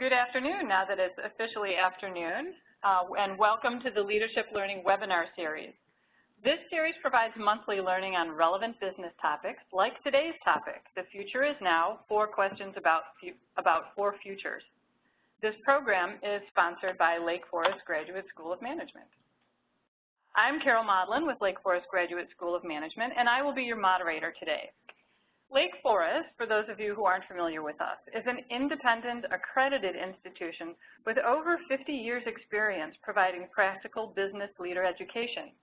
Good afternoon, now that it's officially afternoon, and welcome to the Leadership Learning webinar series. This series provides monthly learning on relevant business topics, like today's topic, The Future is Now, 4 questions about 4 futures. This program is sponsored by Lake Forest Graduate School of Management. I'm Carol Modlin with Lake Forest Graduate School of Management, and I will be your moderator today. Lake Forest, for those of you who aren't familiar with us, is an independent, accredited institution with over 50 years' experience providing practical business leader education.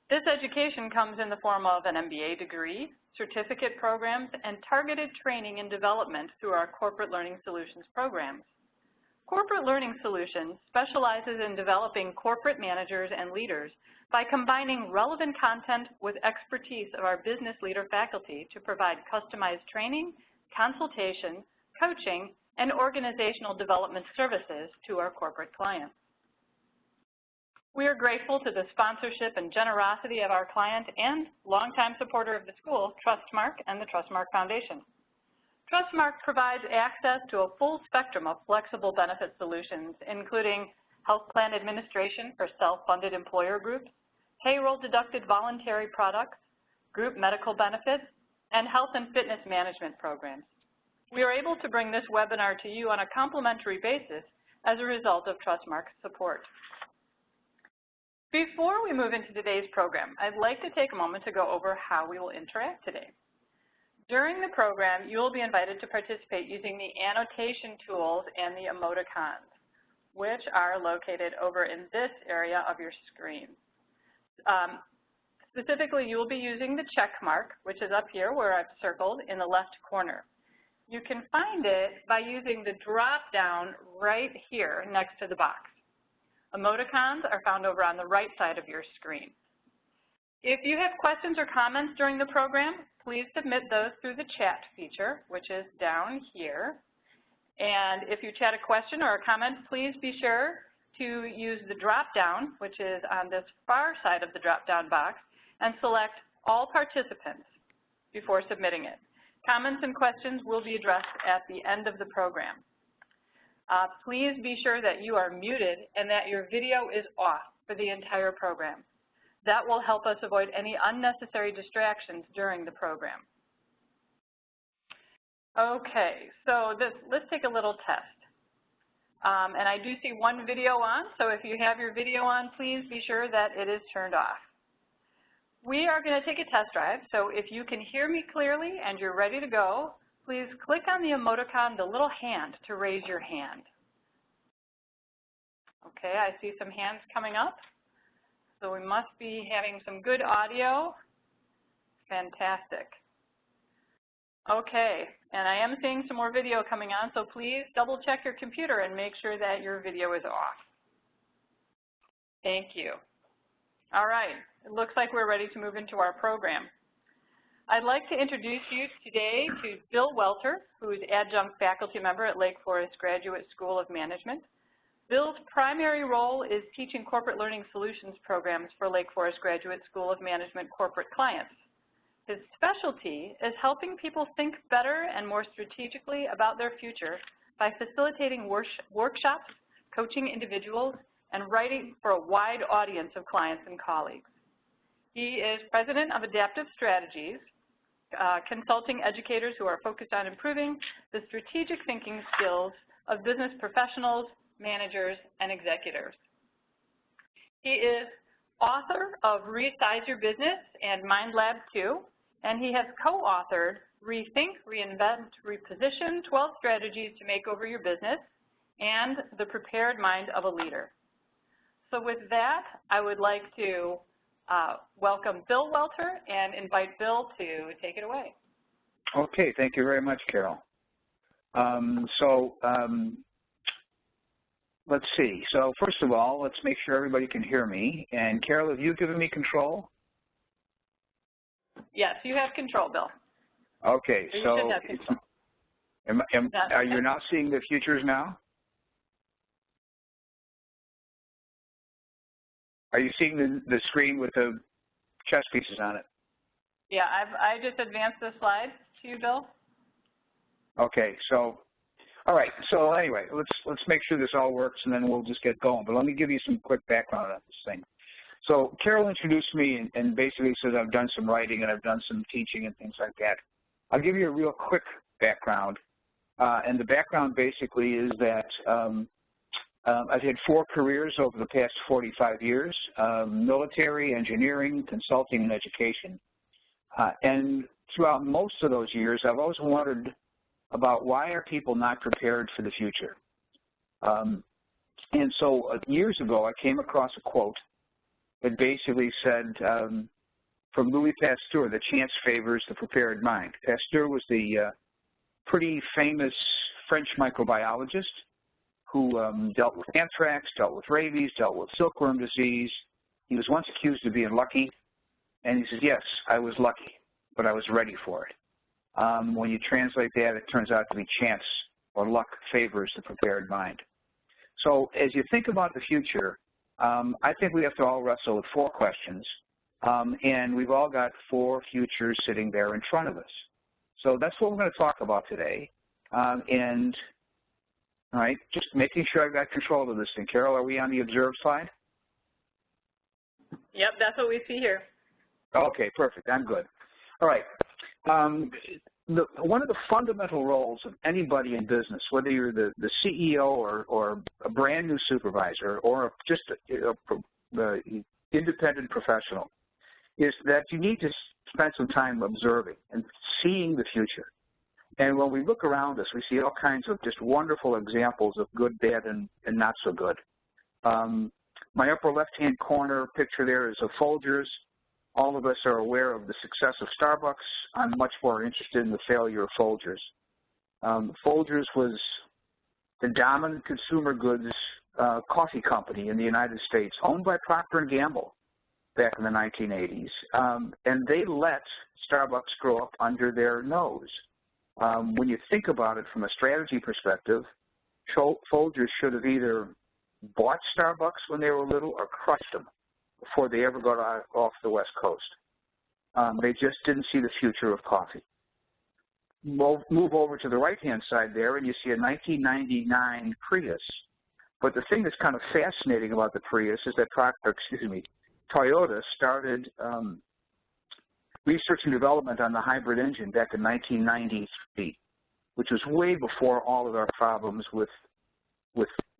This education comes in the form of an MBA degree, certificate programs, and targeted training and development through our Corporate Learning Solutions programs. Corporate Learning Solutions specializes in developing corporate managers and leaders by combining relevant content with expertise of our business leader faculty to provide customized training, consultation, coaching, and organizational development services to our corporate clients. We are grateful to the sponsorship and generosity of our client and longtime supporter of the school, Trustmark and the Trustmark Foundation. Trustmark provides access to a full spectrum of flexible benefit solutions, including health plan administration for self-funded employer groups, payroll-deducted voluntary products, group medical benefits, and health and fitness management programs. We are able to bring this webinar to you on a complimentary basis as a result of Trustmark's support. Before we move into today's program, I'd like to take a moment to go over how we will interact today. During the program, you will be invited to participate using the annotation tools and the emoticons, which are located over in this area of your screen. Specifically, you will be using the check mark, which is up here where I've circled in the left corner. You can find it by using the drop down right here next to the box. Emoticons are found over on the right side of your screen. If you have questions or comments during the program, please submit those through the chat feature, which is down here. And if you chat a question or a comment, please be sure to use the drop-down, which is on this far side of the drop-down box, and select all participants before submitting it. Comments and questions will be addressed at the end of the program. Please be sure that you are muted and that your video is off for the entire program. That will help us avoid any unnecessary distractions during the program. Okay, so let's take a little test. And I do see one video on, so if you have your video on, please be sure that it is turned off. We are going to take a test drive, so if you can hear me clearly and you're ready to go, please click on the emoticon, the little hand, to raise your hand. Okay, I see some hands coming up. So we must be having some good audio. Fantastic. Okay, and I am seeing some more video coming on, so please double check your computer and make sure that your video is off. Thank you. All right, it looks like we're ready to move into our program. I'd like to introduce you today to Bill Welter, who is adjunct faculty member at Lake Forest Graduate School of Management. Bill's primary role is teaching corporate learning solutions programs for Lake Forest Graduate School of Management corporate clients. His specialty is helping people think better and more strategically about their future by facilitating workshops, coaching individuals, and writing for a wide audience of clients and colleagues. He is president of Adaptive Strategies, consulting educators who are focused on improving the strategic thinking skills of business professionals, managers, and executives. He is author of Resize Your Business and Mind Lab 2, and he has co-authored Rethink, Reinvent, Reposition, 12 Strategies to Make Over Your Business and The Prepared Mind of a Leader. So with that, I would like to welcome Bill Welter and invite Bill to take it away. Okay, thank you very much, Carol. Let's see. So first of all, let's make sure everybody can hear me. And Carol, have you given me control? Yes, you have control, Bill. Okay, so so you should have control. Are you not seeing the futures now? Are you seeing the screen with the chess pieces on it? Yeah, I just advanced the slides to you, Bill. Okay, so All right, so anyway, let's make sure this all works, and then we'll just get going. But let me give you some quick background on this thing. So Carol introduced me and basically says I've done some writing and I've done some teaching and things like that. I'll give you a real quick background, and the background basically is that I've had 4 careers over the past 45 years, military, engineering, consulting, and education. And throughout most of those years, I've always wondered about why are people not prepared for the future. And so years ago, I came across a quote that basically said, from Louis Pasteur, that chance favors the prepared mind. Pasteur was the pretty famous French microbiologist who dealt with anthrax, dealt with rabies, dealt with silkworm disease. He was once accused of being lucky, and he says, yes, I was lucky, but I was ready for it. When you translate that, it turns out to be chance or luck favors the prepared mind. So as you think about the future, I think we have to all wrestle with 4 questions, and we've all got 4 futures sitting there in front of us. So that's what we're going to talk about today, and all right, just making sure I've got control of this thing. Carol, are we on the observe slide? Yep, that's what we see here. Okay, perfect. I'm good. All right. One of the fundamental roles of anybody in business, whether you're the CEO or a brand new supervisor or just the independent professional, is that you need to spend some time observing and seeing the future. And when we look around us, we see all kinds of just wonderful examples of good, bad, and not so good. My upper left-hand corner picture there is of Folgers. All of us are aware of the success of Starbucks. I'm much more interested in the failure of Folgers. Folgers was the dominant consumer goods coffee company in the United States, owned by Procter & Gamble back in the 1980s. And they let Starbucks grow up under their nose. When you think about it from a strategy perspective, Folgers should have either bought Starbucks when they were little or crushed them before they ever got off the West Coast. They just didn't see the future of coffee. Move over to the right-hand side there, and you see a 1999 Prius. But the thing that's kind of fascinating about the Prius is that Toyota started research and development on the hybrid engine back in 1993, which was way before all of our problems with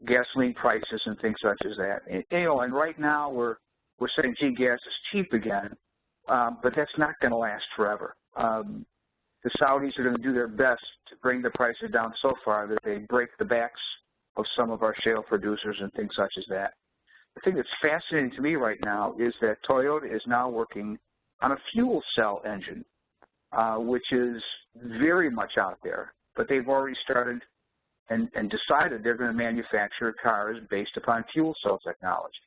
gasoline prices and things such as that. And right now we're saying, gee, gas is cheap again, but that's not going to last forever. The Saudis are going to do their best to bring the prices down so far that they break the backs of some of our shale producers and things such as that. The thing that's fascinating to me right now is that Toyota is now working on a fuel cell engine, which is very much out there, but they've already started and decided they're going to manufacture cars based upon fuel cell technology.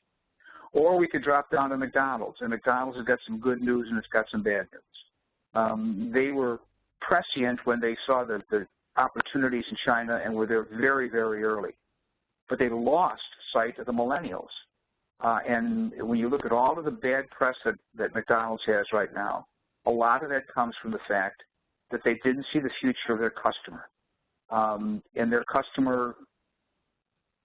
Or we could drop down to McDonald's, and McDonald's has got some good news and it's got some bad news. They were prescient when they saw the opportunities in China and were there very, very early. But they lost sight of the millennials. And when you look at all of the bad press that McDonald's has right now, a lot of that comes from the fact that they didn't see the future of their customer. And their customer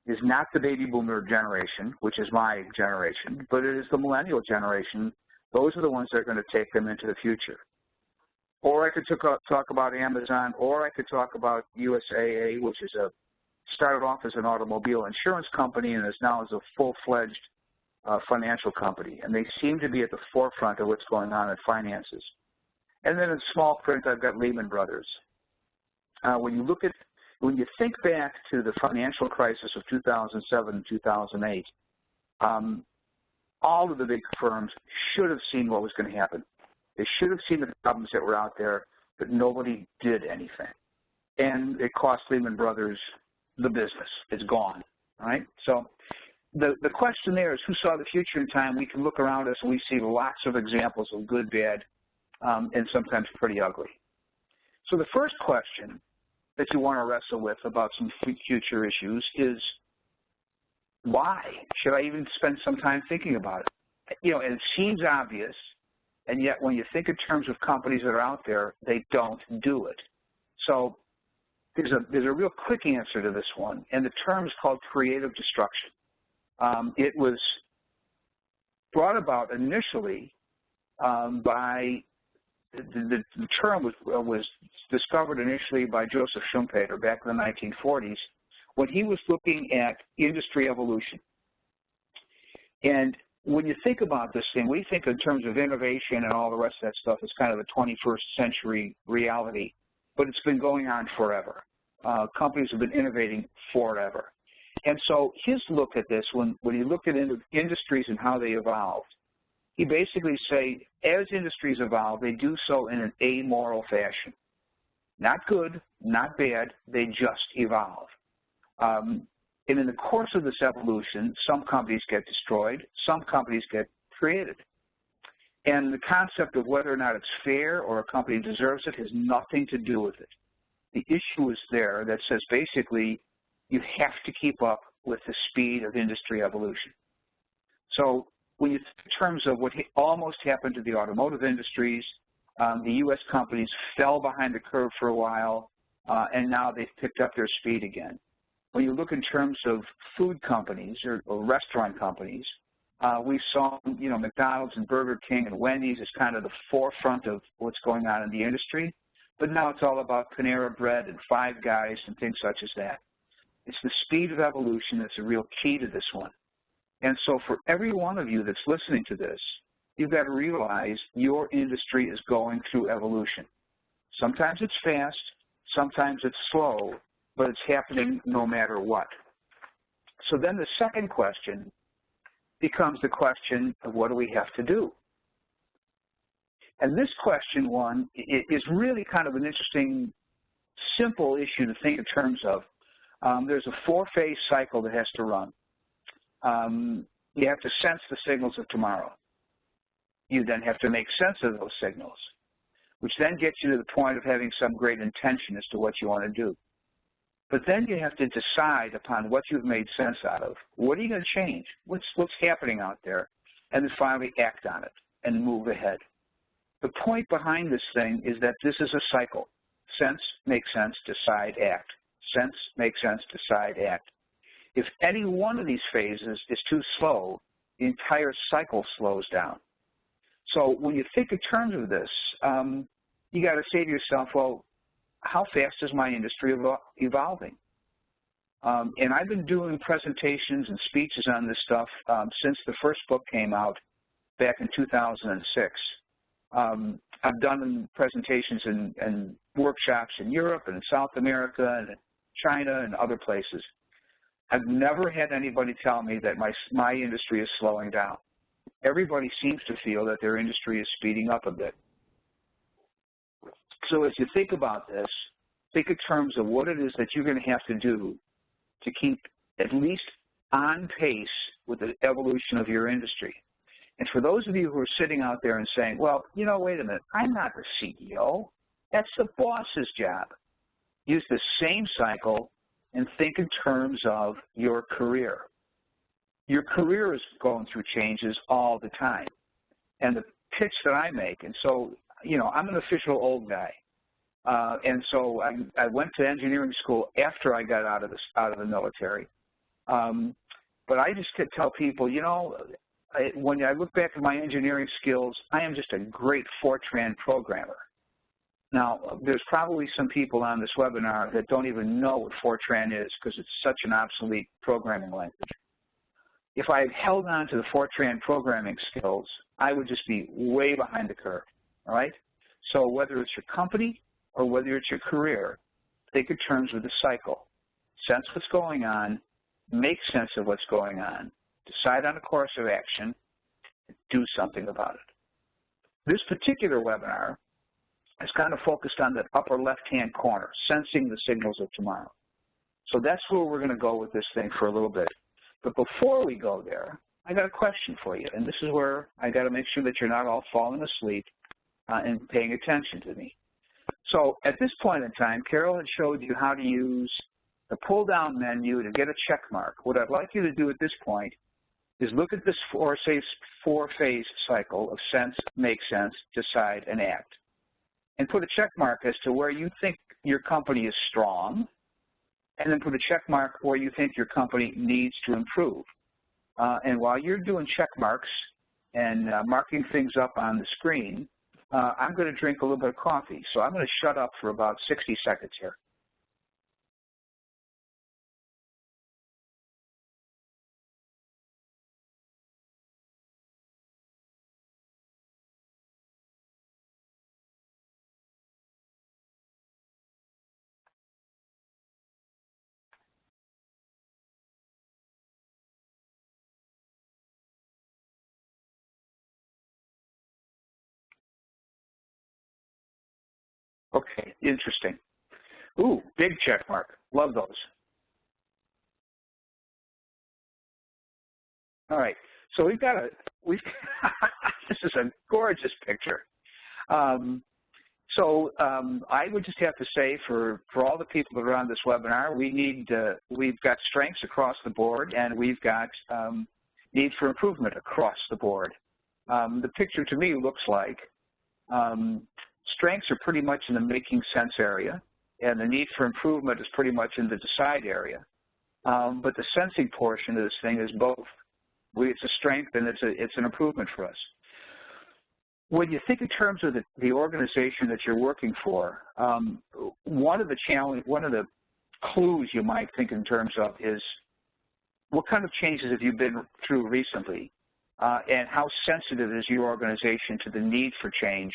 is not the baby boomer generation, which is my generation, but it is the millennial generation. Those are the ones that are going to take them into the future. Or I could talk about Amazon, or I could talk about USAA, which is started off as an automobile insurance company and is now as a full-fledged financial company. And they seem to be at the forefront of what's going on in finances. And then in small print, I've got Lehman Brothers. When you think back to the financial crisis of 2007 and 2008, all of the big firms should have seen what was going to happen. They should have seen the problems that were out there, but nobody did anything. And it cost Lehman Brothers the business. It's gone, all right? So the question there is, who saw the future in time? We can look around us and we see lots of examples of good, bad, and sometimes pretty ugly. So the first question that you want to wrestle with about some future issues is, why? Should I even spend some time thinking about it? You know, and it seems obvious, and yet when you think in terms of companies that are out there, they don't do it. So there's a real quick answer to this one, and the term is called creative destruction. It was brought about initially by the term was discovered initially by Joseph Schumpeter back in the 1940s when he was looking at industry evolution. And when you think about this thing, we think in terms of innovation and all the rest of that stuff as kind of a 21st century reality, but it's been going on forever. Companies have been innovating forever. And so his look at this, when he looked at industries and how they evolved, he basically say, as industries evolve, they do so in an amoral fashion. Not good, not bad, they just evolve. And in the course of this evolution, some companies get destroyed, some companies get created. And the concept of whether or not it's fair or a company deserves it has nothing to do with it. The issue is there that says basically you have to keep up with the speed of industry evolution. So when you think in terms of what almost happened to the automotive industries, the U.S. companies fell behind the curve for a while, and now they've picked up their speed again. When you look in terms of food companies or restaurant companies, we saw, McDonald's and Burger King and Wendy's as kind of the forefront of what's going on in the industry, but now it's all about Panera Bread and Five Guys and things such as that. It's the speed of evolution that's a real key to this one. And so for every one of you that's listening to this, you've got to realize your industry is going through evolution. Sometimes it's fast, sometimes it's slow, but it's happening no matter what. So then the second question becomes the question of what do we have to do? And this question one is really kind of an interesting, simple issue to think in terms of. There's a four-phase cycle that has to run. You have to sense the signals of tomorrow. You then have to make sense of those signals, which then gets you to the point of having some great intention as to what you want to do. But then you have to decide upon what you've made sense out of. What are you going to change? What's happening out there? And then finally act on it and move ahead. The point behind this thing is that this is a cycle. Sense, make sense, decide, act. Sense, make sense, decide, act. If any one of these phases is too slow, the entire cycle slows down. So when you think in terms of this, you got to say to yourself, well, how fast is my industry evolving? And I've been doing presentations and speeches on this stuff since the first book came out back in 2006. I've done presentations and workshops in Europe and in South America and in China and other places. I've never had anybody tell me that my industry is slowing down. Everybody seems to feel that their industry is speeding up a bit. So as you think about this, think in terms of what it is that you're going to have to do to keep at least on pace with the evolution of your industry. And for those of you who are sitting out there and saying, well, wait a minute, I'm not the CEO. That's the boss's job. Use the same cycle and think in terms of your career. Your career is going through changes all the time. And the pitch that I make, and so, I'm an official old guy. And so I went to engineering school after I got out of the military. But I just could tell people, when I look back at my engineering skills, I am just a great Fortran programmer. Now, there's probably some people on this webinar that don't even know what Fortran is because it's such an obsolete programming language. If I had held on to the Fortran programming skills, I would just be way behind the curve, all right? So whether it's your company or whether it's your career, think in terms of the cycle. Sense what's going on, make sense of what's going on, decide on a course of action, and do something about it. This particular webinar is kind of focused on that upper left-hand corner, sensing the signals of tomorrow. So that's where we're going to go with this thing for a little bit. But before we go there, I got a question for you, and this is where I got to make sure that you're not all falling asleep and paying attention to me. So at this point in time, Carol had showed you how to use the pull-down menu to get a check mark. What I'd like you to do at this point is look at this four-phase cycle of sense, make sense, decide, and act. and put a check mark as to where you think your company is strong, and then put a check mark where you think your company needs to improve. And while you're doing check marks and marking things up on the screen, I'm going to drink a little bit of coffee. So I'm going to shut up for about 60 seconds here. Okay, interesting. Ooh, big check mark. Love those. All right, so we've this is a gorgeous picture. I would just have to say for all the people that are on this webinar, we've got strengths across the board, and we've got need for improvement across the board. The picture to me looks like strengths are pretty much in the making sense area, and the need for improvement is pretty much in the decide area. But the sensing portion of this thing is both. It's a strength and it's an improvement for us. When you think in terms of the organization that you're working for, one of the clues you might think in terms of is what kind of changes have you been through recently, and how sensitive is your organization to the need for change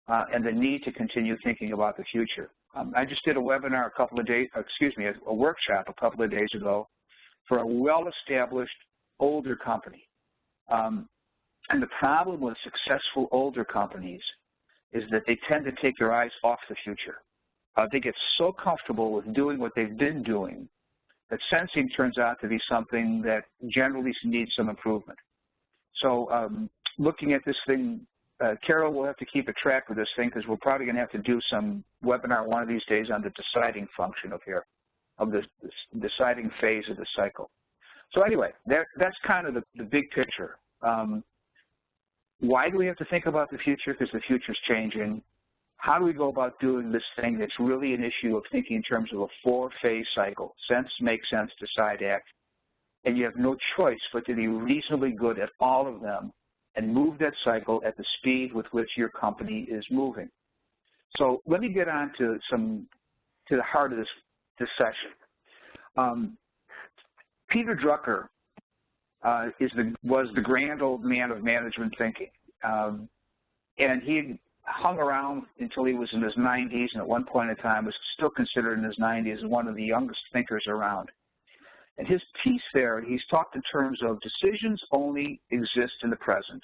and the need to continue thinking about the future. I just did a webinar a workshop a couple of days ago for a well-established older company. And the problem with successful older companies is that they tend to take their eyes off the future. They get so comfortable with doing what they've been doing that sensing turns out to be something that generally needs some improvement. So looking at this thing, Carol will have to keep a track of this thing because we're probably going to have to do some webinar one of these days on the deciding function of this deciding phase of the cycle. So anyway, that's kind of the big picture. Why do we have to think about the future? Because the future's changing. How do we go about doing this thing that's really an issue of thinking in terms of a four-phase cycle? Sense, make sense, decide, act. And you have no choice but to be reasonably good at all of them and move that cycle at the speed with which your company is moving. So let me get on to the heart of this session. Peter Drucker was the grand old man of management thinking. And he hung around until he was in his 90s, and at one point in time was still considered in his 90s as one of the youngest thinkers around. And his piece there, he's talked in terms of decisions only exist in the present.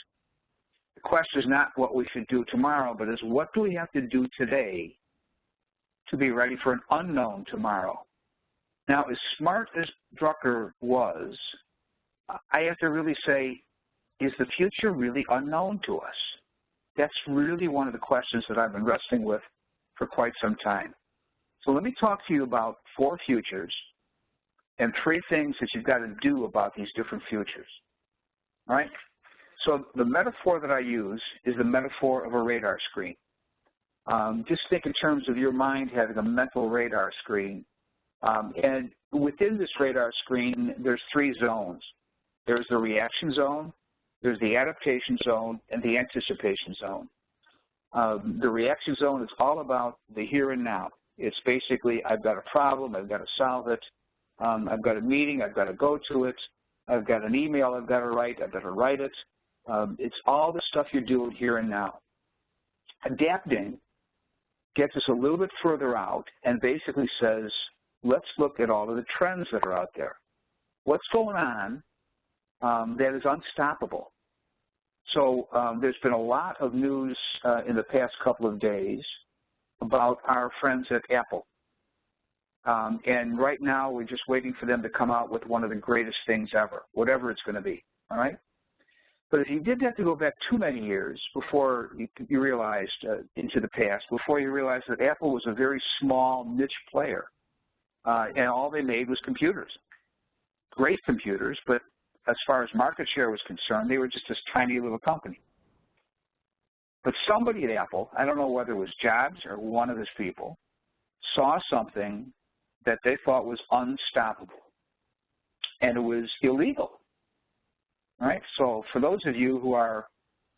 The question is not what we should do tomorrow, but is what do we have to do today to be ready for an unknown tomorrow? Now, as smart as Drucker was, I have to really say, is the future really unknown to us? That's really one of the questions that I've been wrestling with for quite some time. So let me talk to you about 4 futures and 3 things that you've got to do about these different futures. All right? So the metaphor that I use is the metaphor of a radar screen. Just think in terms of your mind having a mental radar screen. And within this radar screen, there's 3 zones. There's the reaction zone, there's the adaptation zone, and the anticipation zone. The reaction zone is all about the here and now. It's basically, I've got a problem, I've got to solve it. I've got a meeting, I've got to go to it. I've got an email I've got to write, I've got to write it. It's all the stuff you're doing here and now. Adapting gets us a little bit further out and basically says, let's look at all of the trends that are out there. What's going on that is unstoppable? So there's been a lot of news in the past couple of days about our friends at Apple. And right now, we're just waiting for them to come out with one of the greatest things ever, whatever it's going to be, all right? But if you didn't have to go back too many years before you realized, into the past, before you realized that Apple was a very small niche player, and all they made was computers. Great computers, but as far as market share was concerned, they were just this tiny little company. But somebody at Apple, I don't know whether it was Jobs or one of his people, saw something that they thought was unstoppable, and it was illegal. All right? So for those of you who are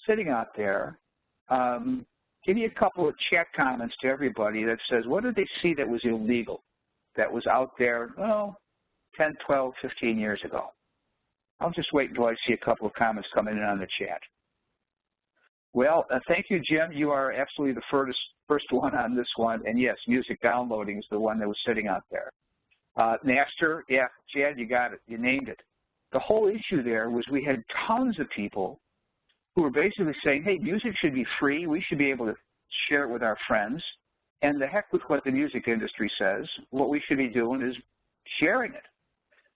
sitting out there, give me a couple of chat comments to everybody that says, what did they see that was illegal, that was out there, 10, 12, 15 years ago? I'll just wait until I see a couple of comments coming in on the chat. Well, thank you, Jim. You are absolutely the first one on this one. And yes, music downloading is the one that was sitting out there. Napster, yeah, Chad, you got it. You named it. The whole issue there was we had tons of people who were basically saying, hey, music should be free. We should be able to share it with our friends. And the heck with what the music industry says. What we should be doing is sharing it.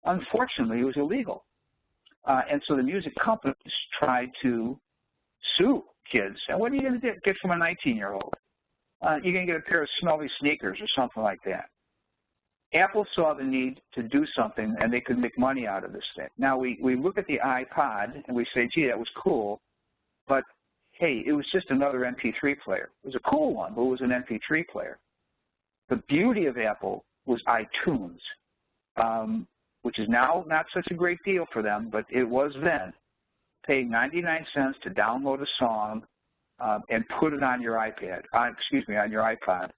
Unfortunately, it was illegal. And so the music companies tried to sue kids. And what are you going to get from a 19-year-old? You're going to get a pair of smelly sneakers or something like that. Apple saw the need to do something, and they could make money out of this thing. Now, we look at the iPod, and we say, gee, that was cool, but, hey, it was just another MP3 player. It was a cool one, but it was an MP3 player. The beauty of Apple was iTunes, which is now not such a great deal for them, but it was then. Paying 99 cents to download a song and put it on your iPad, on your iPod.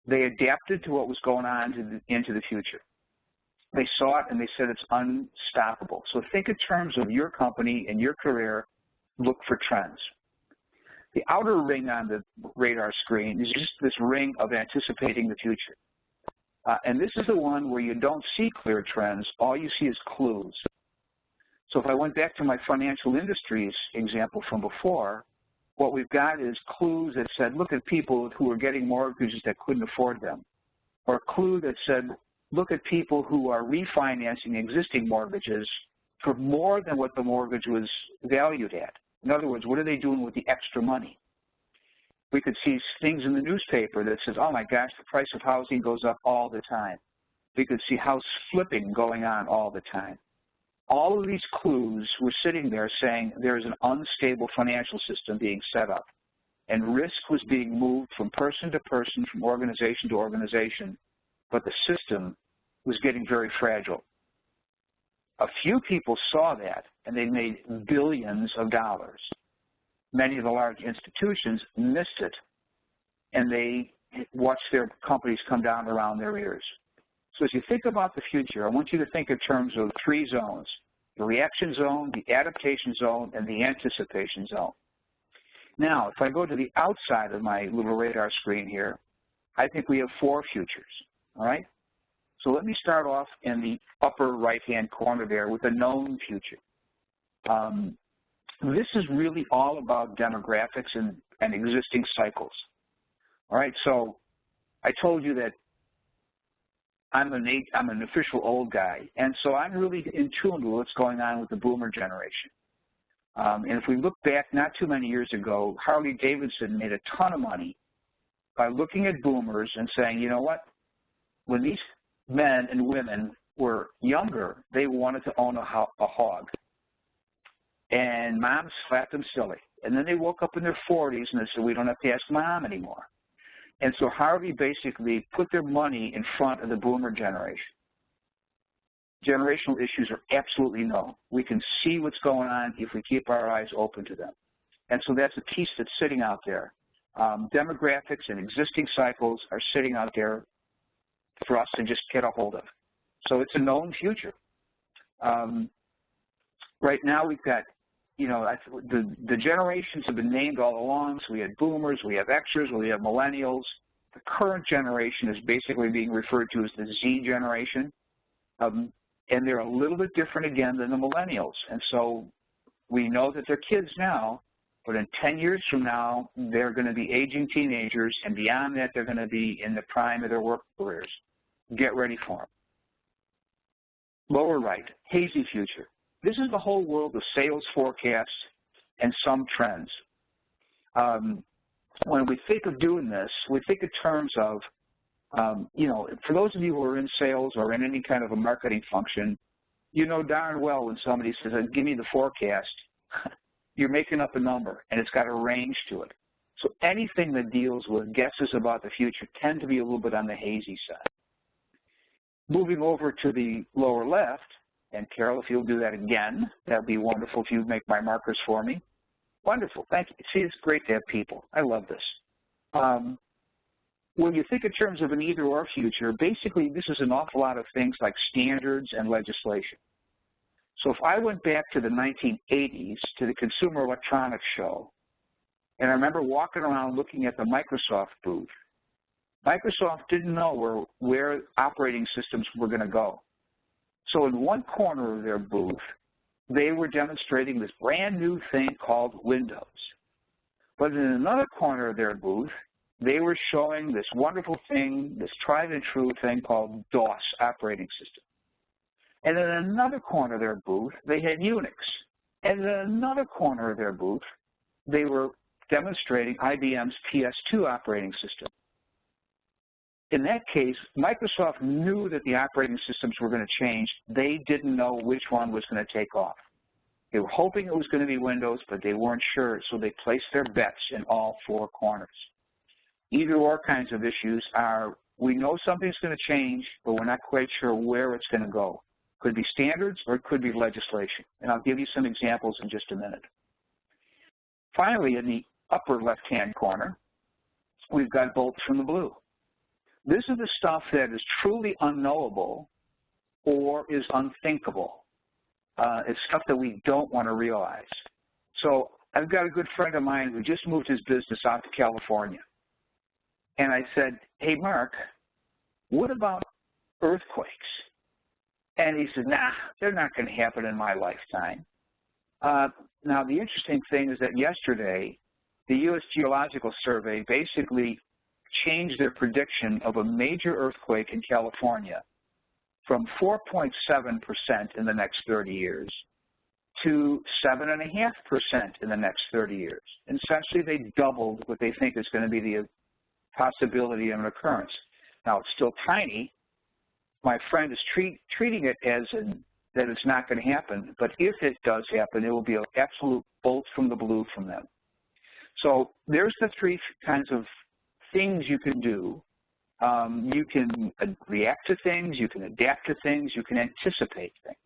They adapted to what was going on into the future. They saw it and they said it's unstoppable. So think in terms of your company and your career, look for trends. The outer ring on the radar screen is just this ring of anticipating the future. And this is the one where you don't see clear trends, all you see is clues. So if I went back to my financial industries example from before, what we've got is clues that said, look at people who were getting mortgages that couldn't afford them. Or a clue that said, look at people who are refinancing existing mortgages for more than what the mortgage was valued at. In other words, what are they doing with the extra money? We could see things in the newspaper that says, oh my gosh, the price of housing goes up all the time. We could see house flipping going on all the time. All of these clues were sitting there saying there is an unstable financial system being set up, and risk was being moved from person to person, from organization to organization, but the system was getting very fragile. A few people saw that, and they made billions of dollars. Many of the large institutions missed it, and they watched their companies come down around their ears. So as you think about the future, I want you to think in terms of three zones: the reaction zone, the adaptation zone, and the anticipation zone. Now, if I go to the outside of my little radar screen here, I think we have four futures, all right? So let me start off in the upper right-hand corner there with a known future. This is really all about demographics and existing cycles, all right? So I told you that I'm an official old guy, and so I'm really in tune with what's going on with the boomer generation. And if we look back not too many years ago, Harley Davidson made a ton of money by looking at boomers and saying, you know what, when these men and women were younger, they wanted to own a hog. And moms slapped them silly. And then they woke up in their 40s and they said, we don't have to ask mom anymore. And so Harvey basically put their money in front of the boomer generation. Generational issues are absolutely known. We can see what's going on if we keep our eyes open to them. And so that's a piece that's sitting out there. Demographics and existing cycles are sitting out there for us to just get a hold of. So it's a known future. Right now we've got, you know, the generations have been named all along. So we had boomers, we have Xers, we have millennials. The current generation is basically being referred to as the Z generation. And they're a little bit different again than the millennials. And so we know that they're kids now, but in 10 years from now, they're going to be aging teenagers, and beyond that, they're going to be in the prime of their work careers. Get ready for them. Lower right, hazy future. This is the whole world of sales forecasts and some trends. When we think of doing this, we think in terms of, you know, for those of you who are in sales or in any kind of a marketing function, you know darn well when somebody says, give me the forecast, you're making up a number, and it's got a range to it. So anything that deals with guesses about the future tend to be a little bit on the hazy side. Moving over to the lower left, and Carol, if you'll do that again, that'd be wonderful if you make my markers for me. Wonderful, thank you. See, it's great to have people. I love this. When you think in terms of an either-or future, basically this is an awful lot of things like standards and legislation. So if I went back to the 1980s, to the Consumer Electronics Show, and I remember walking around looking at the Microsoft booth, Microsoft didn't know where operating systems were going to go. So in one corner of their booth, they were demonstrating this brand new thing called Windows. But in another corner of their booth, they were showing this wonderful thing, this tried and true thing called DOS operating system. And in another corner of their booth, they had Unix. And in another corner of their booth, they were demonstrating IBM's PS2 operating system. In that case, Microsoft knew that the operating systems were going to change. They didn't know which one was going to take off. They were hoping it was going to be Windows, but they weren't sure, so they placed their bets in all four corners. Either-or kinds of issues are, we know something's going to change, but we're not quite sure where it's going to go. Could be standards or it could be legislation, and I'll give you some examples in just a minute. Finally, in the upper left-hand corner, we've got bolts from the blue. This is the stuff that is truly unknowable or is unthinkable. It's stuff that we don't want to realize. So I've got a good friend of mine who just moved his business out to California. And I said, hey, Mark, what about earthquakes? And he said, nah, they're not going to happen in my lifetime. Now, the interesting thing is that yesterday, the U.S. Geological Survey basically changed their prediction of a major earthquake in California from 4.7% in the next 30 years to 7.5% in the next 30 years. And essentially, they doubled what they think is going to be the possibility of an occurrence. Now, it's still tiny. My friend is treating it as that it's not going to happen, but if it does happen, it will be an absolute bolt from the blue from them. So there's the three kinds of things you can do. You can react to things, you can adapt to things, you can anticipate things.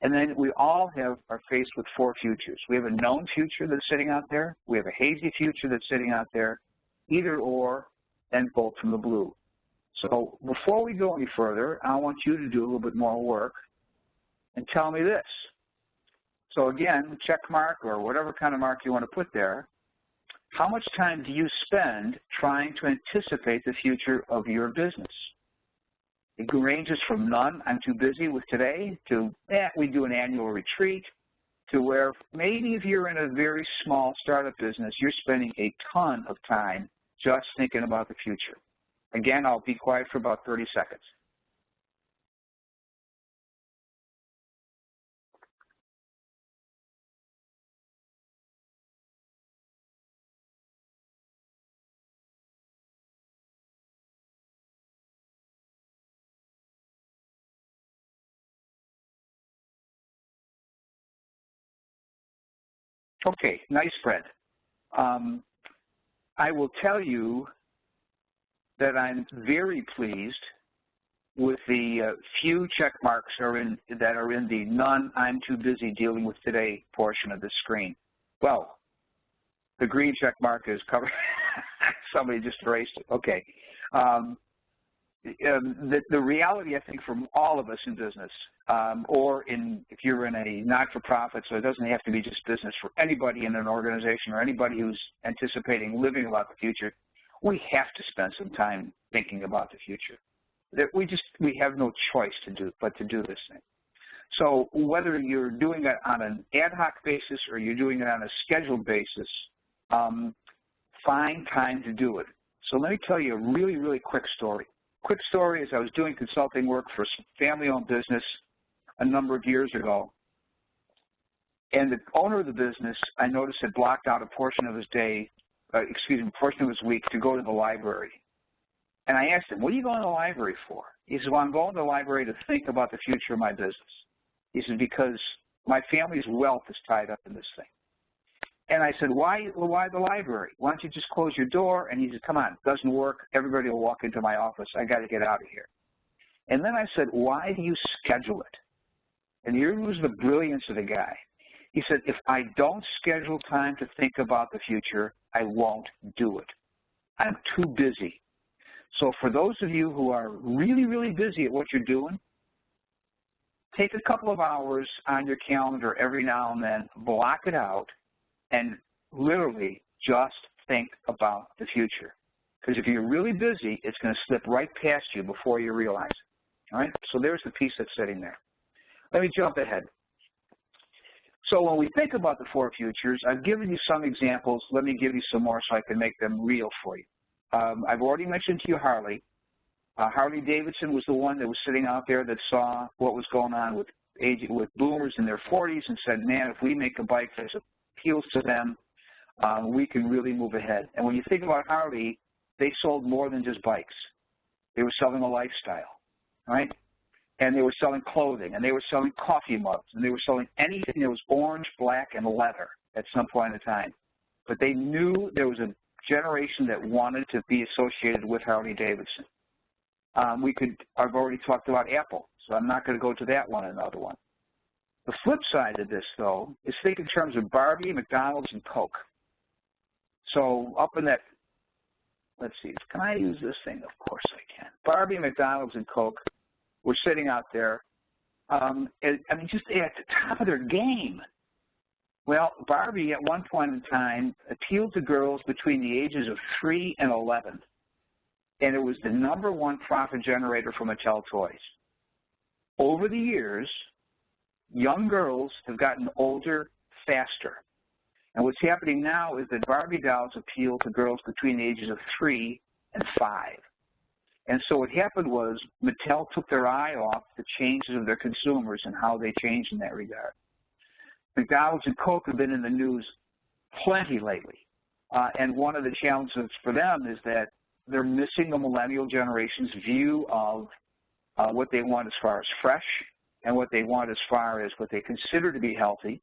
And then we all are faced with four futures. We have a known future that's sitting out there, we have a hazy future that's sitting out there, either or, and bolt from the blue. So before we go any further, I want you to do a little bit more work and tell me this. So again, check mark or whatever kind of mark you want to put there. How much time do you spend trying to anticipate the future of your business? It ranges from none, I'm too busy with today, to we do an annual retreat, to where maybe if you're in a very small startup business, you're spending a ton of time just thinking about the future. Again, I'll be quiet for about 30 seconds. Okay, nice spread. I will tell you that I'm very pleased with the few check marks that are in the none, I'm too busy dealing with today portion of the screen. Well, the green check mark is covered. Somebody just erased it. Okay. The reality, I think, from all of us in business, or if you're in a not-for-profit, so it doesn't have to be just business, for anybody in an organization or anybody who's anticipating living about the future, we have to spend some time thinking about the future. We have no choice but to do this thing. So whether you're doing it on an ad hoc basis or you're doing it on a scheduled basis, find time to do it. So let me tell you a really, really quick story. Quick story is I was doing consulting work for some family-owned business a number of years ago, and the owner of the business, I noticed, had blocked out a portion of his portion of his week to go to the library. And I asked him, what are you going to the library for? He said, well, I'm going to the library to think about the future of my business. He said, because my family's wealth is tied up in this thing. And I said, why the library? Why don't you just close your door? And he said, come on, it doesn't work. Everybody will walk into my office. I got to get out of here. And then I said, why do you schedule it? And here was the brilliance of the guy. He said, if I don't schedule time to think about the future, I won't do it. I'm too busy. So for those of you who are really, really busy at what you're doing, take a couple of hours on your calendar every now and then, block it out, and literally just think about the future. Because if you're really busy, it's going to slip right past you before you realize it. All right? So there's the piece that's sitting there. Let me jump ahead. So when we think about the four futures, I've given you some examples. Let me give you some more so I can make them real for you. I've already mentioned to you Harley. Harley Davidson was the one that was sitting out there that saw what was going on with boomers in their 40s and said, man, if we make a bike that appeals to them, we can really move ahead. And when you think about Harley, they sold more than just bikes. They were selling a lifestyle, right? And they were selling clothing, and they were selling coffee mugs, and they were selling anything that was orange, black, and leather at some point in time. But they knew there was a generation that wanted to be associated with Harley Davidson. I've already talked about Apple, so I'm not going to go to that one another one. The flip side of this, though, is think in terms of Barbie, McDonald's, and Coke. So up in that, let's see, can I use this thing? Of course I can. Barbie, McDonald's, and Coke were sitting out there, I mean, just at the top of their game. Well, Barbie at one point in time appealed to girls between the ages of 3 and 11, and it was the #1 profit generator for Mattel Toys. Over the years, young girls have gotten older faster, and what's happening now is that Barbie dolls appeal to girls between the ages of 3 and 5. And so what happened was Mattel took their eye off the changes of their consumers and how they changed in that regard. McDonald's and Coke have been in the news plenty lately. And one of the challenges for them is that they're missing the millennial generation's view of what they want as far as fresh and what they want as far as what they consider to be healthy.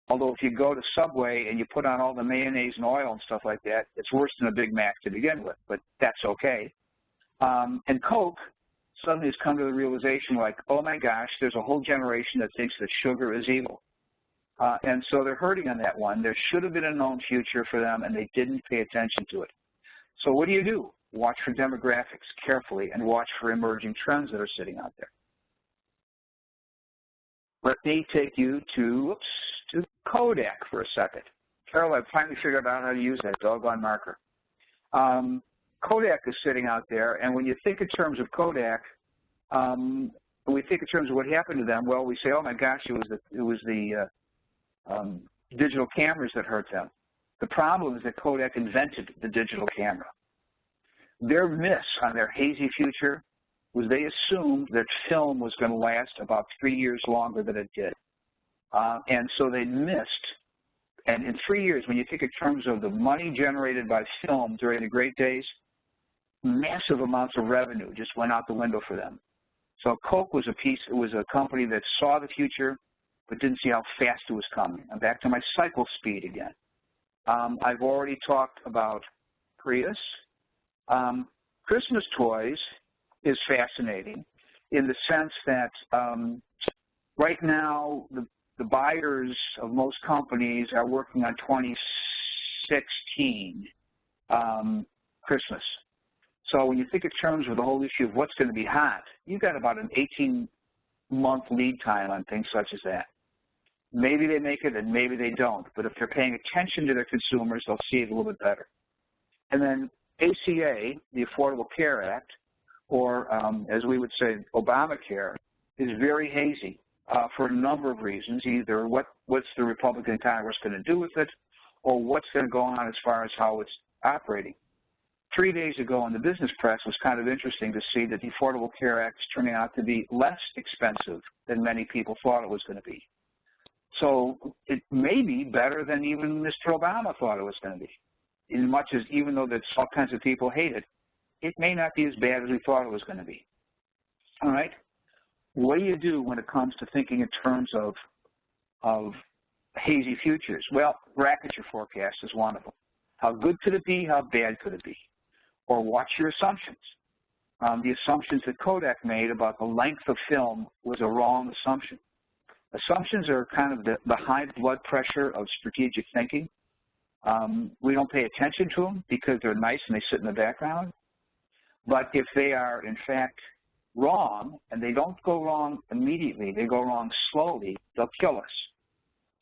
Although if you go to Subway and you put on all the mayonnaise and oil and stuff like that, it's worse than a Big Mac to begin with, but that's okay. And Coke suddenly has come to the realization like, oh my gosh, there's a whole generation that thinks that sugar is evil. And so they're hurting on that one. There should have been a known future for them, and they didn't pay attention to it. So what do? Watch for demographics carefully and watch for emerging trends that are sitting out there. Let me take you to Kodak for a second. Carol, I've finally figured out how to use that doggone marker. Kodak is sitting out there, and when you think in terms of Kodak, we think in terms of what happened to them, well, we say, oh my gosh, it was the digital cameras that hurt them. The problem is that Kodak invented the digital camera. Their miss on their hazy future was they assumed that film was going to last about 3 years longer than it did. And so they missed, and in 3 years, when you think in terms of the money generated by film during the great days, massive amounts of revenue just went out the window for them. So Coke was a company that saw the future, but didn't see how fast it was coming. I'm back to my cycle speed again. I've already talked about Prius. Christmas toys is fascinating in the sense that right now the buyers of most companies are working on 2016 Christmas. So when you think in terms of the whole issue of what's going to be hot, you've got about an 18-month lead time on things such as that. Maybe they make it and maybe they don't, but if they're paying attention to their consumers, they'll see it a little bit better. And then ACA, the Affordable Care Act, or as we would say, Obamacare, is very hazy for a number of reasons. Either what's the Republican Congress going to do with it, or what's going to go on as far as how it's operating. 3 days ago in the business press was kind of interesting to see that the Affordable Care Act is turning out to be less expensive than many people thought it was going to be. So it may be better than even Mr. Obama thought it was going to be. In much as even though that all kinds of people hate it, it may not be as bad as we thought it was going to be. All right? What do you do when it comes to thinking in terms of hazy futures. Well, bracket your forecast is one of them. How good could it be? How bad could it be? Or watch your assumptions. The assumptions that Kodak made about the length of film was a wrong assumption. Assumptions are kind of the high blood pressure of strategic thinking. We don't pay attention to them because they're nice and they sit in the background. But if they are, in fact, wrong, and they don't go wrong immediately, they go wrong slowly, they'll kill us.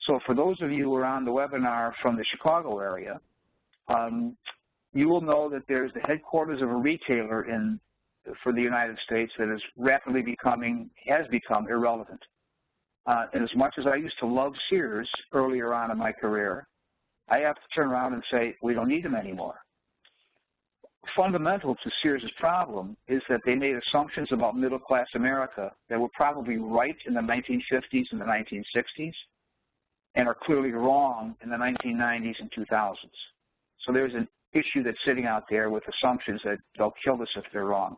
So for those of you who are on the webinar from the Chicago area, you will know that there's the headquarters of a retailer for the United States that is rapidly has become irrelevant. And as much as I used to love Sears earlier on in my career, I have to turn around and say, we don't need them anymore. Fundamental to Sears' problem is that they made assumptions about middle-class America that were probably right in the 1950s and the 1960s and are clearly wrong in the 1990s and 2000s. So there's an issue that's sitting out there with assumptions that they'll kill us if they're wrong.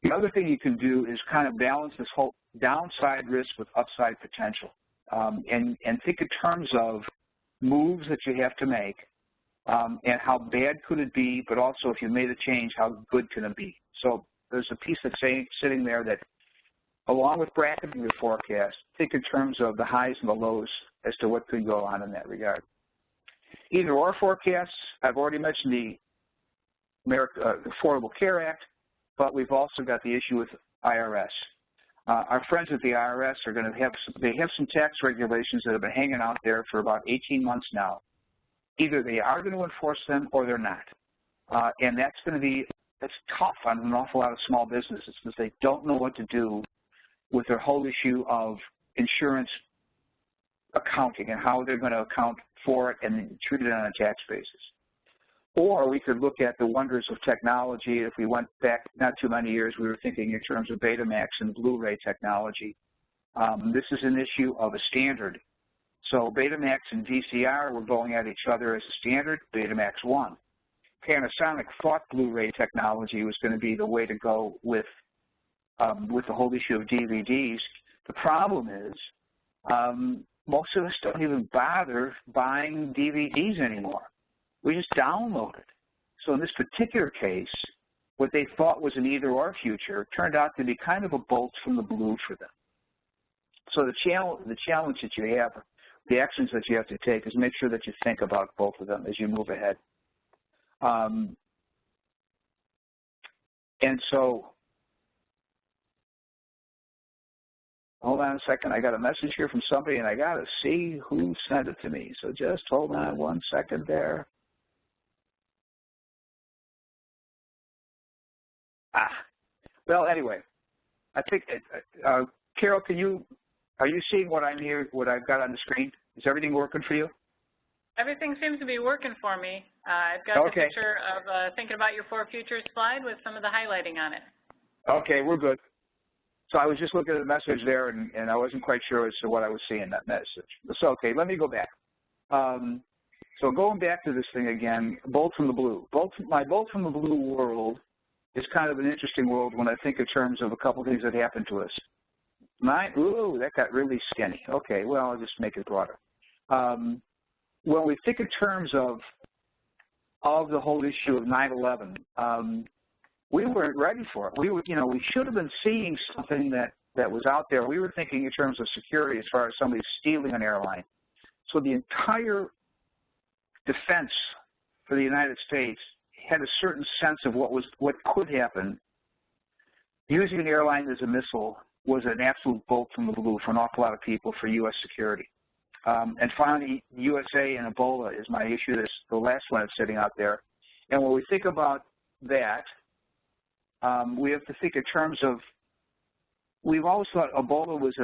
The other thing you can do is kind of balance this whole downside risk with upside potential, and think in terms of moves that you have to make, and how bad could it be, but also if you made a change, how good can it be? So there's a piece that's sitting there that, along with bracketing your forecast, think in terms of the highs and the lows as to what could go on in that regard. Either or forecasts, I've already mentioned the Affordable Care Act, but we've also got the issue with IRS. Our friends at the IRS are going to have some tax regulations that have been hanging out there for about 18 months now. Either they are going to enforce them or they're not. And that's tough on an awful lot of small businesses because they don't know what to do with their whole issue of insurance accounting and how they're going to account for it and treat it on a tax basis. Or we could look at the wonders of technology. If we went back not too many years, we were thinking in terms of Betamax and Blu-ray technology. This is an issue of a standard. So Betamax and VCR were going at each other as a standard. Betamax won. Panasonic thought Blu-ray technology was going to be the way to go with the whole issue of DVDs. The problem is most of us don't even bother buying DVDs anymore. We just download it. So in this particular case, what they thought was an either-or future turned out to be kind of a bolt from the blue for them. So the challenge that you have, the actions that you have to take, is make sure that you think about both of them as you move ahead. And so, hold on a second. I got a message here from somebody, and I got to see who sent it to me. So just hold on 1 second there. Well, anyway, I think, Carol, are you seeing what I've got on the screen? Is everything working for you? Everything seems to be working for me. I've got the picture of thinking about your four futures slide with some of the highlighting on it. Okay, we're good. So I was just looking at the message there, and I wasn't quite sure as to what I was seeing in that message. So, okay, let me go back. So going back to this thing again, bolt from the blue. My bolt from the blue world is kind of an interesting world when I think in terms of a couple things that happened to us. Ooh, that got really skinny. Okay, well, I'll just make it broader. When we think in terms of the whole issue of 9/11, we weren't ready for it. We should have been seeing something that was out there. We were thinking in terms of security as far as somebody stealing an airline. So the entire defense for the United States had a certain sense of what could happen. Using an airline as a missile was an absolute bolt from the blue for an awful lot of people for U.S. security. And finally, USA and Ebola is my issue. That's the last one that's sitting out there. And when we think about that, we have to think in terms of, we've always thought Ebola was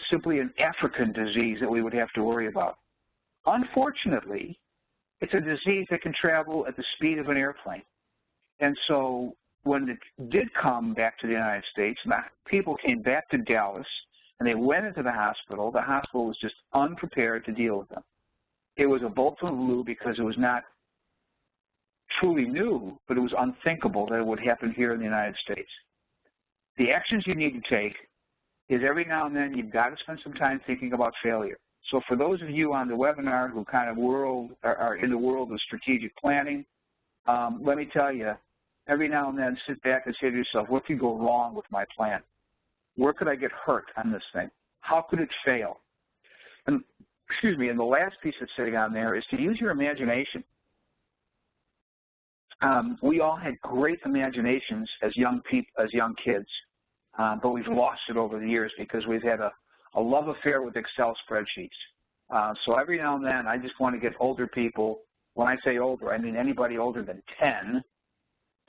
simply an African disease that we would have to worry about. Unfortunately, it's a disease that can travel at the speed of an airplane. And so when it did come back to the United States, people came back to Dallas, and they went into the hospital was just unprepared to deal with them. It was a bolt from the blue because it was not truly new, but it was unthinkable that it would happen here in the United States. The actions you need to take is every now and then you've got to spend some time thinking about failure. So for those of you on the webinar who kind of are in the world of strategic planning, let me tell you, every now and then sit back and say to yourself, what could go wrong with my plan? Where could I get hurt on this thing? How could it fail? And, excuse me, and the last piece that's sitting on there is to use your imagination. We all had great imaginations as young kids, but we've lost it over the years because we've had a love affair with Excel spreadsheets. So every now and then, I just want to get older people, when I say older, I mean anybody older than 10,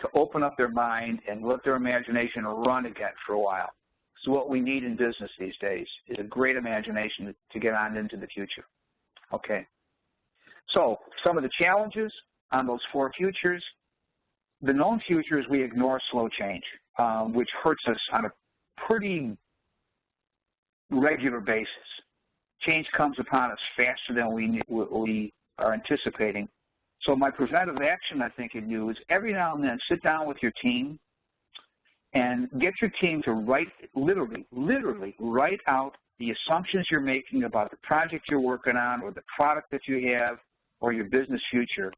to open up their mind and let their imagination run again for a while. So what we need in business these days is a great imagination to get on into the future. Okay. So some of the challenges on those 4 futures. The known futures, we ignore slow change, which hurts us on a pretty regular basis. Change comes upon us faster than we are anticipating. So my preventive action, I think, in you is every now and then sit down with your team and get your team to write, literally write out the assumptions you're making about the project you're working on or the product that you have or your business future.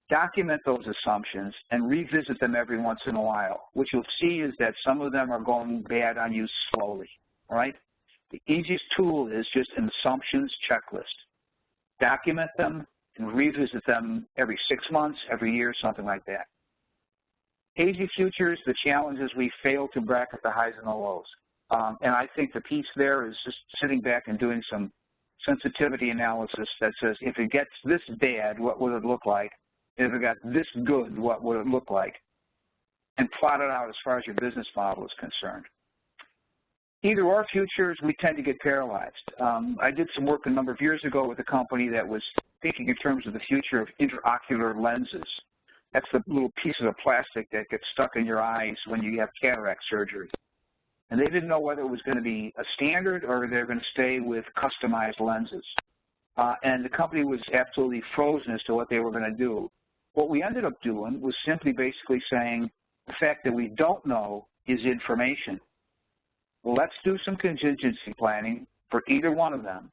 Document those assumptions and revisit them every once in a while. What you'll see is that some of them are going bad on you slowly, all right? The easiest tool is just an assumptions checklist. Document them and revisit them every 6 months, every year, something like that. Hazy futures, the challenge is we fail to bracket the highs and the lows. And I think the piece there is just sitting back and doing some sensitivity analysis that says, if it gets this bad, what would it look like? If it got this good, what would it look like? And plot it out as far as your business model is concerned. Either or futures, we tend to get paralyzed. I did some work a number of years ago with a company that was thinking in terms of the future of intraocular lenses. That's the little pieces of plastic that get stuck in your eyes when you have cataract surgery. And they didn't know whether it was going to be a standard or they're going to stay with customized lenses. And the company was absolutely frozen as to what they were going to do. What we ended up doing was simply basically saying the fact that we don't know is information. Well, let's do some contingency planning for either one of them,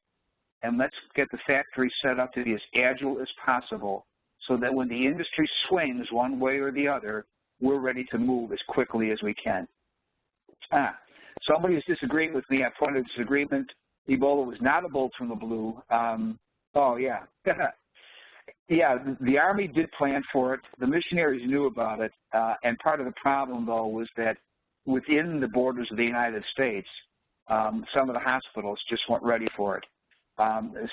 and let's get the factory set up to be as agile as possible so that when the industry swings one way or the other, we're ready to move as quickly as we can. Somebody is disagreeing with me. I pointed out disagreement. Ebola was not a bolt from the blue. Oh, yeah. Yeah, the Army did plan for it. The missionaries knew about it. And part of the problem, though, was that within the borders of the United States, some of the hospitals just weren't ready for it.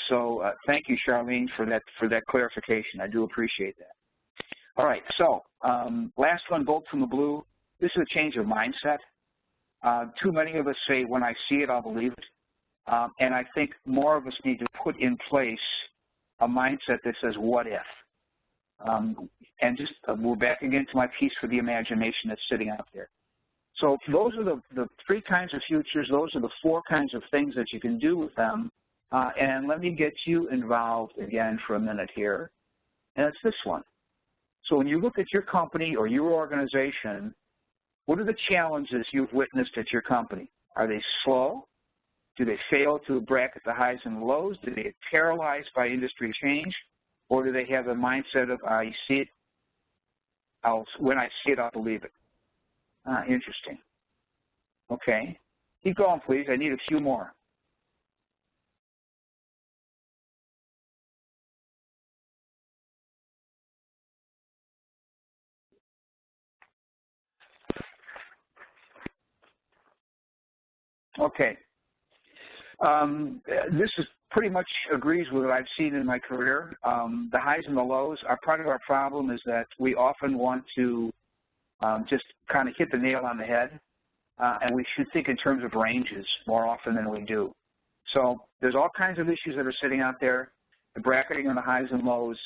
So thank you, Charlene, for that clarification. I do appreciate that. All right, so last one, bolt from the blue. This is a change of mindset. Too many of us say, when I see it, I'll believe it. And I think more of us need to put in place a mindset that says, what if? And just we're back again to my piece for the imagination that's sitting out there. So those are the 3 kinds of futures. Those are the 4 kinds of things that you can do with them. And let me get you involved again for a minute here. And it's this one. So when you look at your company or your organization, what are the challenges you've witnessed at your company? Are they slow? Do they fail to bracket the highs and lows? Do they get paralyzed by industry change? Or do they have a mindset of, I see it, when I see it, I'll believe it? Interesting. Okay. Keep going, please. I need a few more. Okay. This is pretty much agrees with what I've seen in my career. The highs and the lows are part of our problem is that we often want to just kind of hit the nail on the head, and we should think in terms of ranges more often than we do. So there's all kinds of issues that are sitting out there. The bracketing on the highs and lows,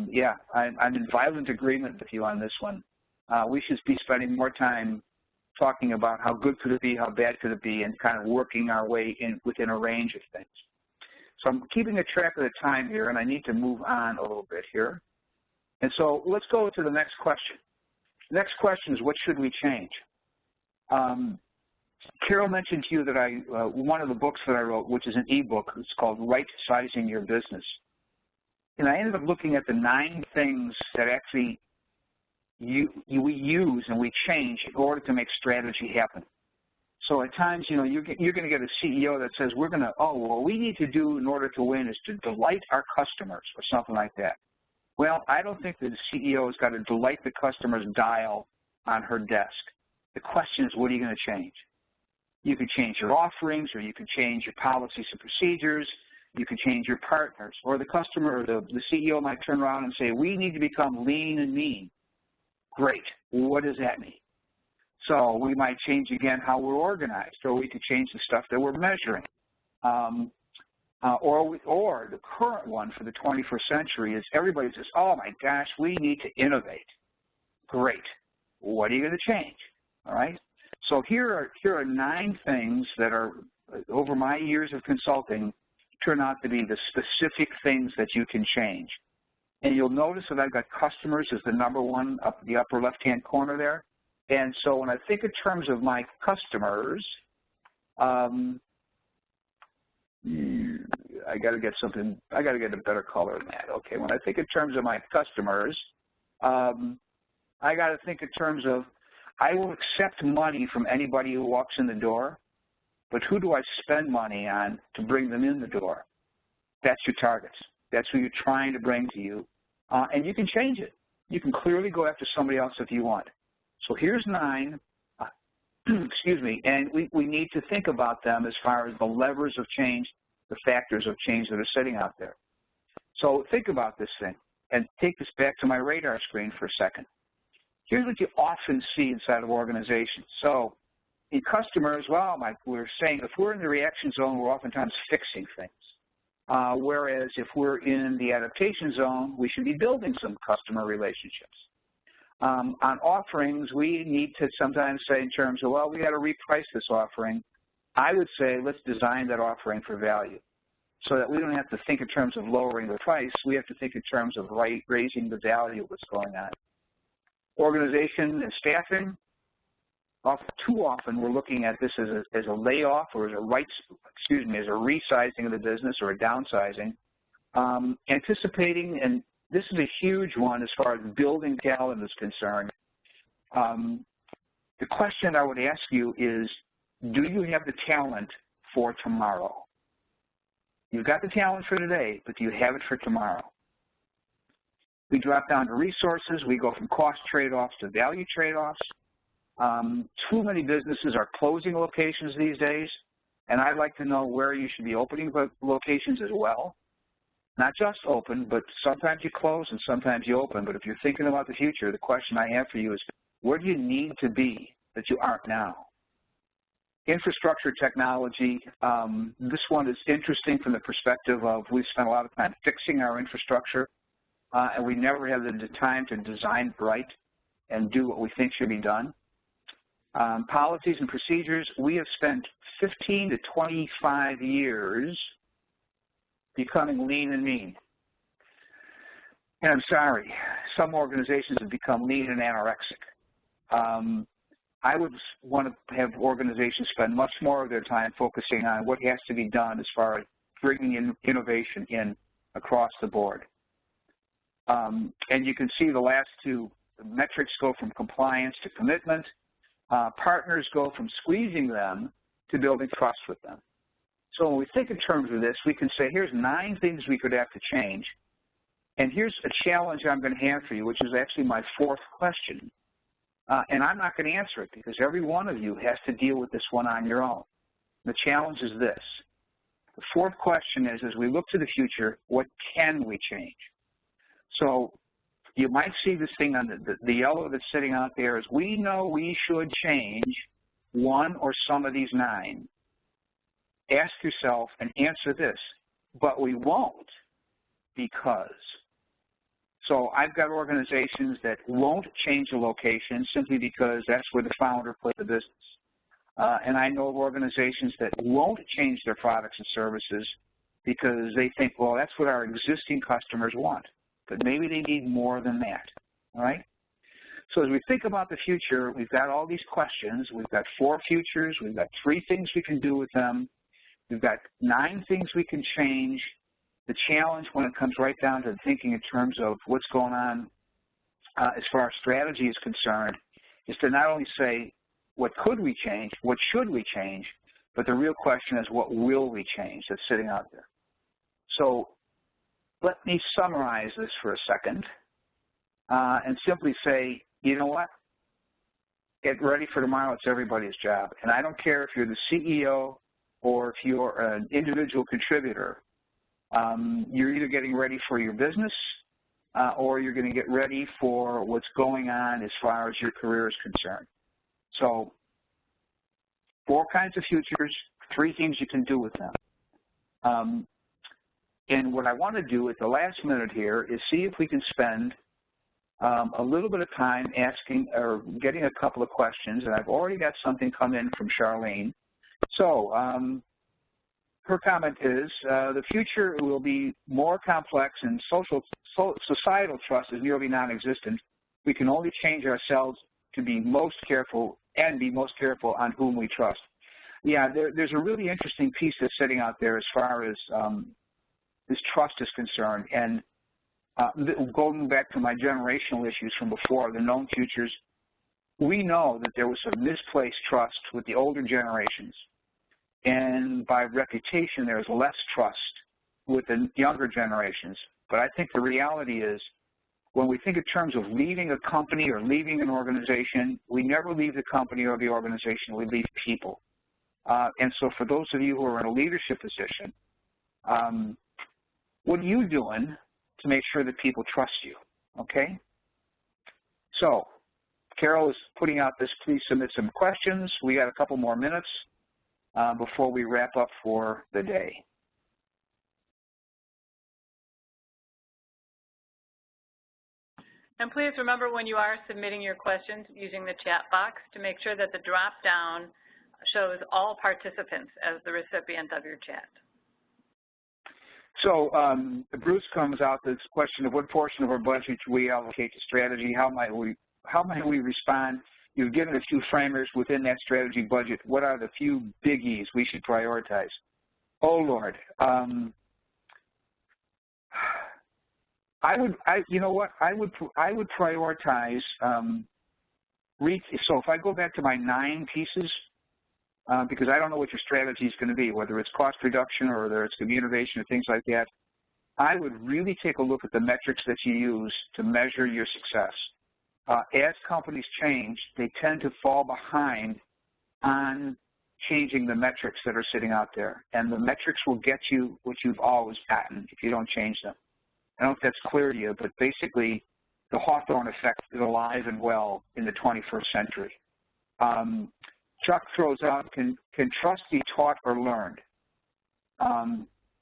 yeah, I'm in violent agreement with you on this one. We should be spending more time talking about how good could it be, how bad could it be, and kind of working our way within a range of things. So I'm keeping a track of the time here, and I need to move on a little bit here. And so let's go to the next question. The next question is, what should we change? Carol mentioned to you that one of the books that I wrote, which is an e-book, it's called Right Sizing Your Business. And I ended up looking at the 9 things that actually we use and we change in order to make strategy happen. So at times, you know, you're going to get a CEO that says, what we need to do in order to win is to delight our customers or something like that. Well, I don't think that the CEO has got to delight the customer's dial on her desk. The question is, what are you going to change? You can change your offerings, or you can change your policies and procedures. You can change your partners, or the customer or the CEO might turn around and say, we need to become lean and mean. Great. What does that mean? So we might change, again, how we're organized, or we could change the stuff that we're measuring. Or the current one for the 21st century is everybody says, oh, my gosh, we need to innovate. Great. What are you going to change? All right? So here are 9 things that are, over my years of consulting, turn out to be the specific things that you can change. And you'll notice that I've got customers as the number 1 up the upper left-hand corner there. And so when I think in terms of my customers, I got to get a better color than that. Okay, when I think in terms of my customers, I got to think in terms of, I will accept money from anybody who walks in the door, but who do I spend money on to bring them in the door? That's your targets. That's who you're trying to bring to you. And you can change it. You can clearly go after somebody else if you want. So here's 9, excuse me, and we need to think about them as far as the levers of change, the factors of change that are sitting out there. So think about this thing, and take this back to my radar screen for a second. Here's what you often see inside of organizations. So in customers, well, we're saying if we're in the reaction zone, we're oftentimes fixing things. Whereas if we're in the adaptation zone, we should be building some customer relationships. On offerings, we need to sometimes say in terms of, well, we got to reprice this offering. I would say let's design that offering for value so that we don't have to think in terms of lowering the price. We have to think in terms of raising the value of what's going on. Organization and staffing, too often we're looking at this as a layoff or as a resizing of the business or a downsizing. Anticipating, and this is a huge one as far as building talent is concerned. The question I would ask you is, do you have the talent for tomorrow? You've got the talent for today, but do you have it for tomorrow? We drop down to resources. We go from cost trade-offs to value trade-offs. Too many businesses are closing locations these days, and I'd like to know where you should be opening locations as well. Not just open, but sometimes you close and sometimes you open. But if you're thinking about the future, the question I have for you is, where do you need to be that you aren't now? Infrastructure technology, this one is interesting from the perspective of we've spent a lot of time fixing our infrastructure, and we never have the time to design right and do what we think should be done. Policies and procedures, we have spent 15 to 25 years becoming lean and mean. And I'm sorry, some organizations have become lean and anorexic. I would want to have organizations spend much more of their time focusing on what has to be done as far as bringing in innovation in across the board. And you can see the last 2 metrics go from compliance to commitment. Partners go from squeezing them to building trust with them. So when we think in terms of this, we can say, here's 9 things we could have to change. And here's a challenge I'm going to have for you, which is actually my 4th question. And I'm not going to answer it because every one of you has to deal with this one on your own. The challenge is this. The 4th question is, as we look to the future, what can we change? So you might see this thing on the yellow that's sitting out there is, we know we should change one or some of these 9. Ask yourself and answer this, but we won't because. So I've got organizations that won't change a location simply because that's where the founder put the business. And I know of organizations that won't change their products and services because they think, well, that's what our existing customers want. But maybe they need more than that, all right? So as we think about the future, we've got all these questions. We've got 4 futures. We've got 3 things we can do with them. We've got 9 things we can change. The challenge when it comes right down to thinking in terms of what's going on as far as strategy is concerned is to not only say, what could we change, what should we change, but the real question is, what will we change that's sitting out there? So let me summarize this for a second and simply say, you know what? Get ready for tomorrow. It's everybody's job. And I don't care if you're the CEO or if you're an individual contributor. You're either getting ready for your business or you're going to get ready for what's going on as far as your career is concerned. So 4 kinds of futures, 3 things you can do with them. And what I want to do at the last minute here is see if we can spend a little bit of time asking or getting a couple of questions. And I've already got something come in from Charlene. So her comment is, the future will be more complex and societal trust is nearly non-existent. We can only change ourselves to be most careful and be most careful on whom we trust. Yeah, there's a really interesting piece that's sitting out there as far as this trust is concerned. And going back to my generational issues from before, the known futures, we know that there was some misplaced trust with the older generations. And by reputation, there's less trust with the younger generations. But I think the reality is, when we think in terms of leaving a company or leaving an organization, we never leave the company or the organization, we leave people. And so for those of you who are in a leadership position, what are you doing to make sure that people trust you, okay? So Carol is putting out this, please submit some questions. We got a couple more minutes before we wrap up for the day. And please remember, when you are submitting your questions using the chat box, to make sure that the drop-down shows all participants as the recipient of your chat. So Bruce comes out with this question of what portion of our budget we allocate to strategy, how might we respond? You've given a few framers within that strategy budget. What are the few biggies we should prioritize? Oh Lord, you know what? I would prioritize. So if I go back to my 9 pieces, because I don't know what your strategy is going to be, whether it's cost reduction or whether it's going to be innovation or things like that, I would really take a look at the metrics that you use to measure your success. As companies change, they tend to fall behind on changing the metrics that are sitting out there. And the metrics will get you what you've always gotten if you don't change them. I don't know if that's clear to you, but basically the Hawthorne effect is alive and well in the 21st century. Chuck throws out, can trust be taught or learned?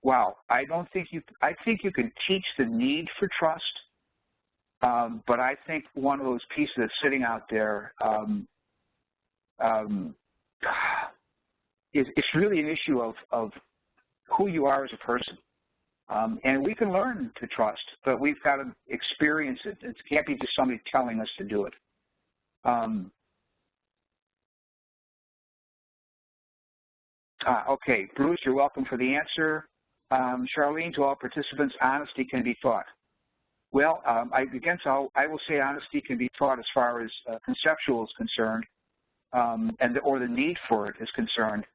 Wow, I think you can teach the need for trust, but I think one of those pieces that's sitting out there it's really an issue of who you are as a person. And we can learn to trust, but we've got to experience it. It can't be just somebody telling us to do it. Okay, Bruce, you're welcome for the answer. Charlene, to all participants, honesty can be taught. Well, I will say honesty can be taught as far as conceptual is concerned, or the need for it is concerned.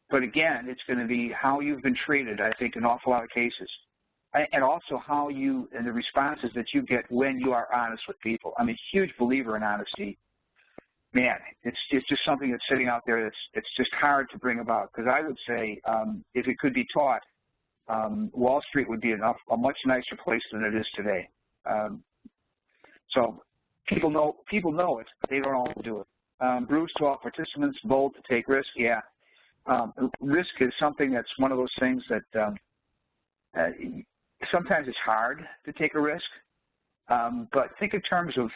But again, it's going to be how you've been treated, I think, in an awful lot of cases. And also how you, and the responses that you get when you are honest with people. I'm a huge believer in honesty. Man, it's just something that's sitting out there it's just hard to bring about. Because I would say, if it could be taught, Wall Street would be a much nicer place than it is today. So people know it, but they don't always do it. Bruce, to all participants, bold to take risk. Yeah, risk is something that's one of those things that sometimes it's hard to take a risk. But think in terms of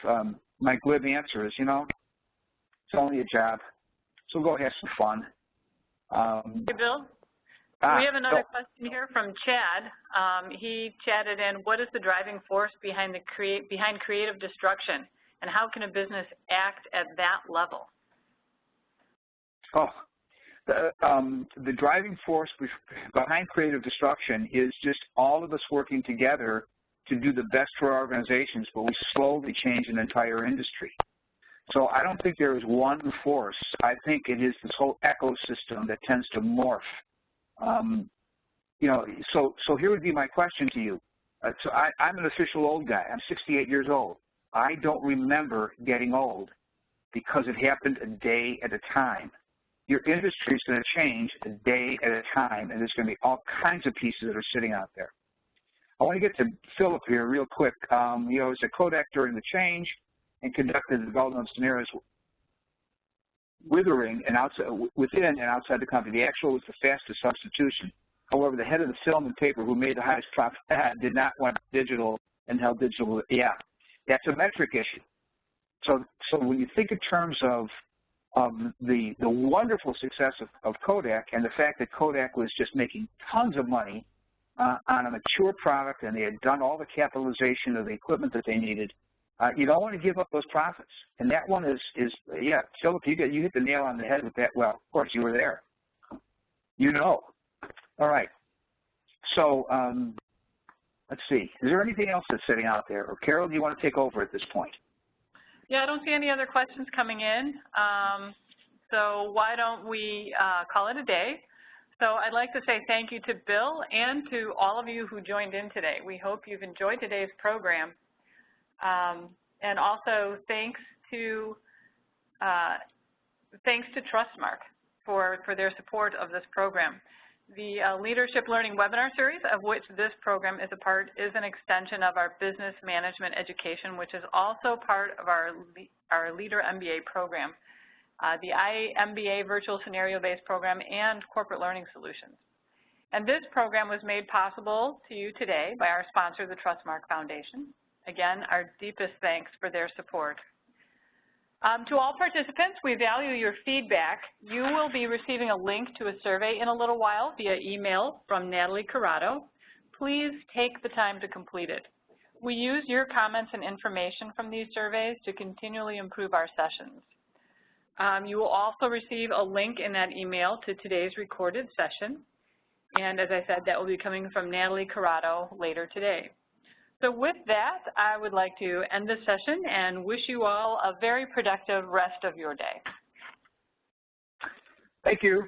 my glib answer is, it's only a job, so go have some fun. Hey, Bill, We have another question here from Chad. He chatted in, what is the driving force behind creative destruction, and how can a business act at that level? Oh, the driving force behind creative destruction is just all of us working together to do the best for our organizations, but we slowly change an entire industry. So I don't think there is one force. I think it is this whole ecosystem that tends to morph. You know, so here would be my question to you. So I'm an official old guy. I'm 68 years old. I don't remember getting old because it happened a day at a time. Your industry is going to change a day at a time, and there's going to be all kinds of pieces that are sitting out there. I want to get to Philip here real quick. He was at Kodak during the change and conducted the development of scenarios within and outside the company. The actual was the fastest substitution. However, the head of the film and paper who made the highest profit did not want digital and held digital. Yeah, that's a metric issue. So when you think in terms of the wonderful success of Kodak and the fact that Kodak was just making tons of money on a mature product, and they had done all the capitalization of the equipment that they needed, you don't want to give up those profits. And that one is yeah, Philip, you hit the nail on the head with that. Well, of course, you were there. You know. All right. So let's see. Is there anything else that's sitting out there? Or Carol, do you want to take over at this point? Yeah, I don't see any other questions coming in. So why don't we call it a day? So I'd like to say thank you to Bill and to all of you who joined in today. We hope you've enjoyed today's program. And also thanks to Trustmark for their support of this program. The Leadership Learning webinar series, of which this program is a part, is an extension of our business management education, which is also part of our Leader MBA program, the IMBA virtual scenario-based program, and corporate learning solutions. And this program was made possible to you today by our sponsor, the Trustmark Foundation. Again, our deepest thanks for their support. To all participants, we value your feedback. You will be receiving a link to a survey in a little while via email from Natalie Corrado. Please take the time to complete it. We use your comments and information from these surveys to continually improve our sessions. You will also receive a link in that email to today's recorded session. And as I said, that will be coming from Natalie Corrado later today. So with that, I would like to end this session and wish you all a very productive rest of your day. Thank you.